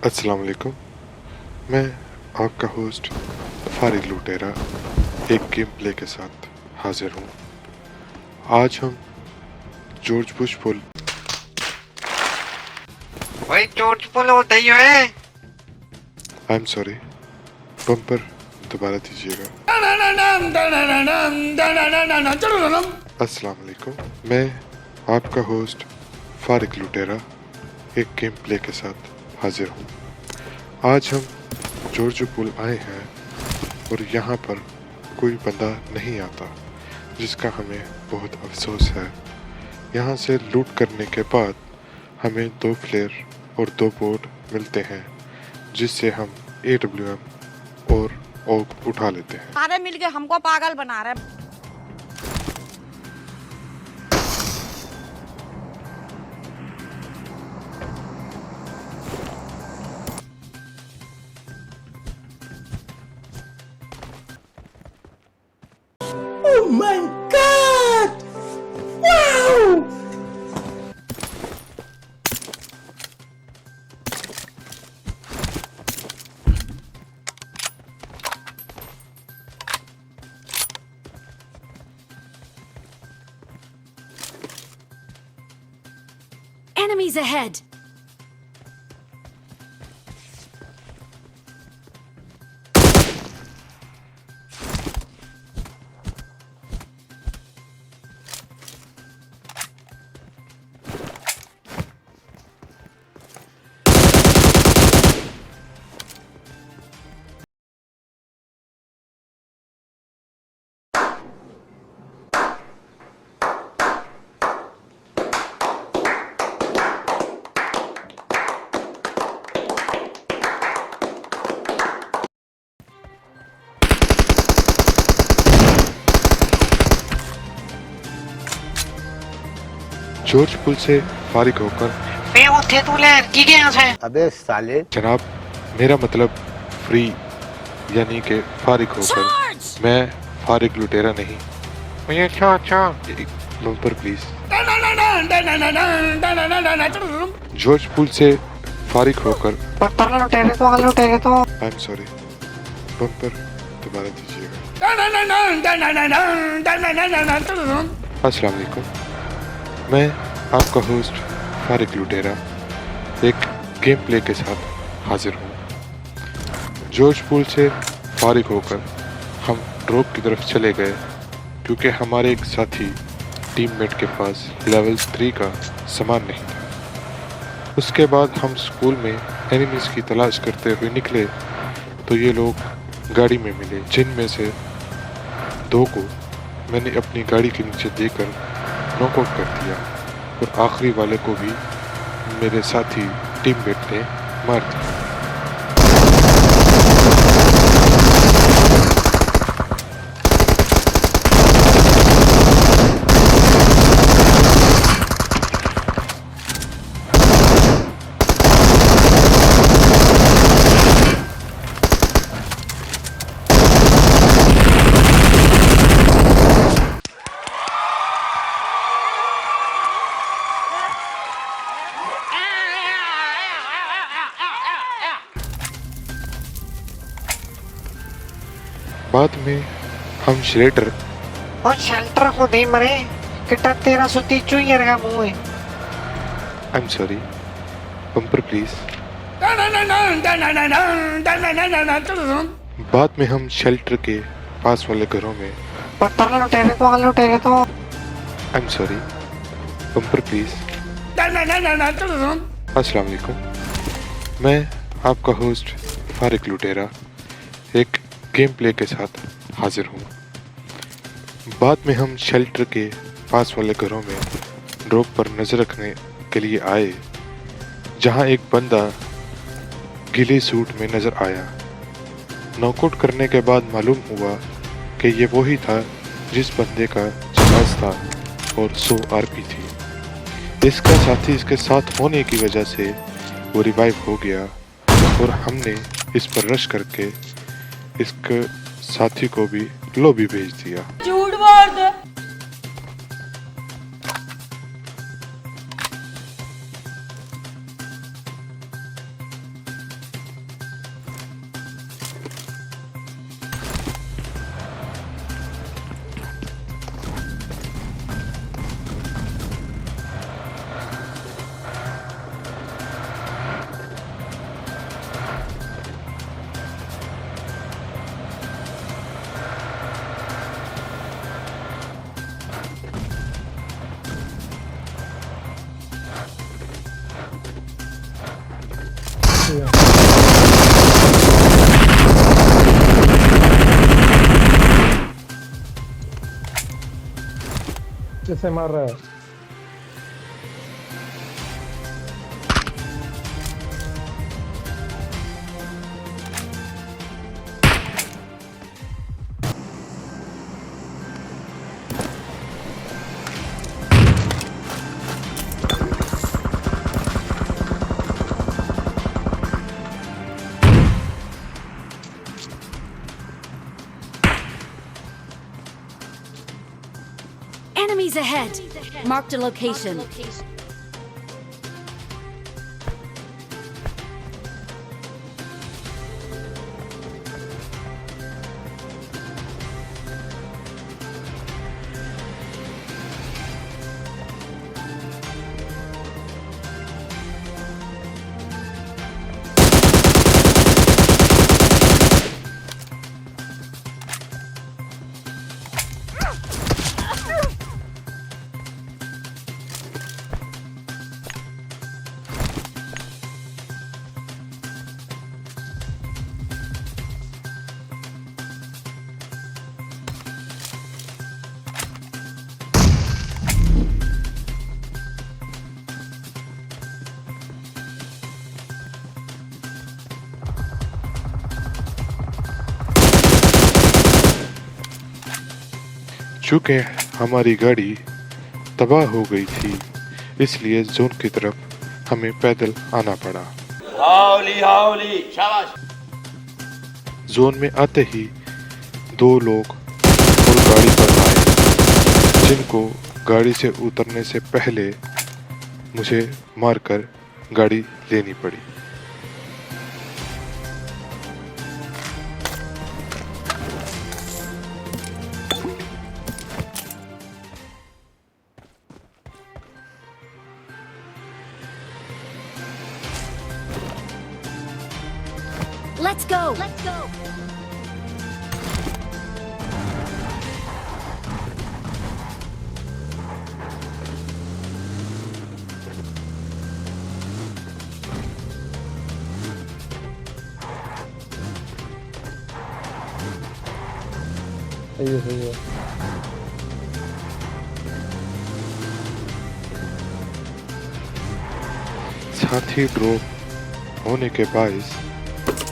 अस्सलाम वालेकुम। मैं आपका होस्ट फारिग लुटेरा एक गेम प्ले के साथ हाजिर हूँ। आज हम जॉर्ज बुश पुल भाई जॉर्ज पुल होता ही है। आई एम सॉरी, बम्पर दोबारा दीजिएगा। अस्सलाम वालेकुम। मैं आपका होस्ट फारिग लुटेरा एक गेम प्ले के साथ हाजिर हूँ। आज हम जॉर्ज पुल आए हैं और यहाँ पर कोई बंदा नहीं आता, जिसका हमें बहुत अफसोस है। यहाँ से लूट करने के बाद हमें 2 फ्लेयर और 2 बोर्ड मिलते हैं, जिससे हम AWM और ऑग उठा लेते हैं। सारे मिलके हमको पागल बना रहे। Oh my God! Wow! Enemies ahead! George पुल से फारिग होकर बे उठे तू ले की के यहाँ से। अबे साले, जनाब, मेरा मतलब फ्री यानी कि फारिग होकर। Charge! मैं फारिग लुटेरा नहीं। भैया अच्छा बम्पर प्लीज। जॉर्ज पुल से फारिग होकर पत्थर लुटेरे तो आई एम सॉरी, बम्पर दोबारा दीजिएगा। अस्सलाम वालेकुम। मैं आपका होस्ट फारिग लुटेरा एक गेम प्ले के साथ हाजिर हूँ। जॉर्ज पुल से फारिग होकर हम ड्रॉप की तरफ चले गए, क्योंकि हमारे एक साथी टीममेट के पास लेवल 3 का सामान नहीं था। उसके बाद हम स्कूल में एनिमीज की तलाश करते हुए निकले तो ये लोग गाड़ी में मिले, जिनमें से 2 को मैंने अपनी गाड़ी के नीचे देकर नॉकआउट कर दिया और आखिरी वाले को भी मेरे साथी टीममेट ने मार दिया। बाद में हम शेल्टर और शेल्टर को दे मरे किटा 1330 ईयर का मुंह है। I am sorry, bumper please. बाद में हम शेल्टर के पास वाले घरों में पत्थर लुटेरे तो I am sorry, bumper please. अस्सलाम वालेकुम। मैं आपका होस्ट फारिग लुटेरा एक गेम प्ले के साथ हाजिर हूँ। बाद में हम शेल्टर के पास वाले घरों में ड्रॉप पर नज़र रखने के लिए आए, जहाँ एक बंदा गीले सूट में नज़र आया। नॉकआउट करने के बाद मालूम हुआ कि ये वही था जिस बंदे का जहाज था और 100 RP थी। इसका साथी इसके साथ होने की वजह से वो रिवाइव हो गया और हमने इस पर रश करके इसके साथी को भी लॉबी भेज दिया। झूठ बोल दे। पीछे से मार रहा है। Enemies ahead. Marked a location. चूंकि हमारी गाड़ी तबाह हो गई थी, इसलिए जोन की तरफ हमें पैदल आना पड़ा। हाउली हाउली शाबाश। जोन में आते ही 2 लोग और गाड़ी पर आए, जिनको गाड़ी से उतरने से पहले मुझे मारकर गाड़ी लेनी पड़ी। Let's go. Let's go. सही है। साथ ही ड्रॉप होने के बायस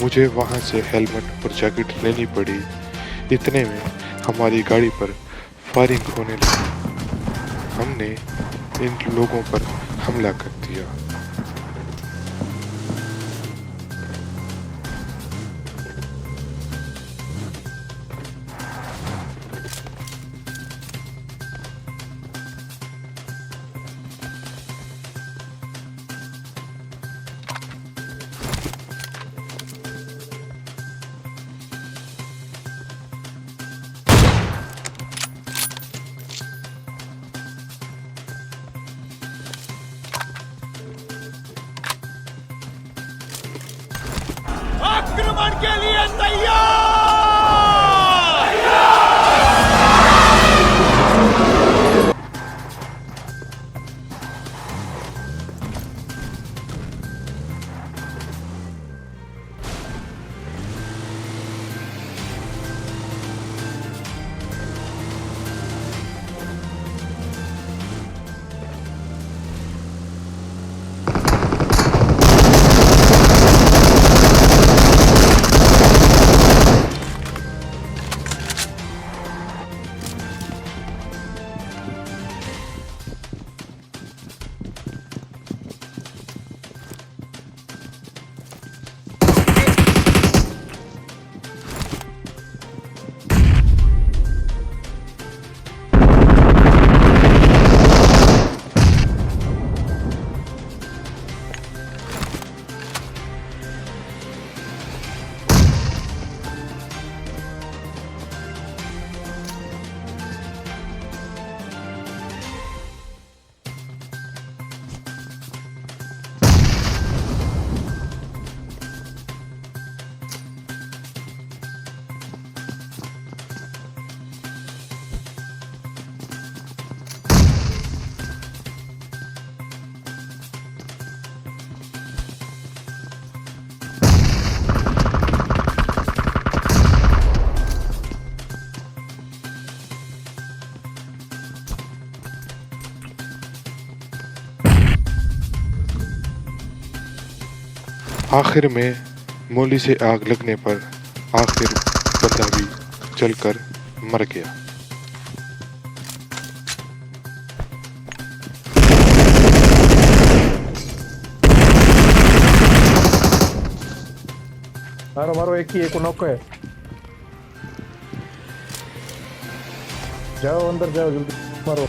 मुझे वहां से हेलमेट और जैकेट लेनी पड़ी। इतने में हमारी गाड़ी पर फायरिंग होने लगी। हमने इन लोगों पर हमला कर दिया। आखिर में मोली से आग लगने पर आखिर बंदा भी जलकर मर गया। मारो मारो, एक ही, एक नॉक है। जाओ अंदर जाओ, जल्दी मारो।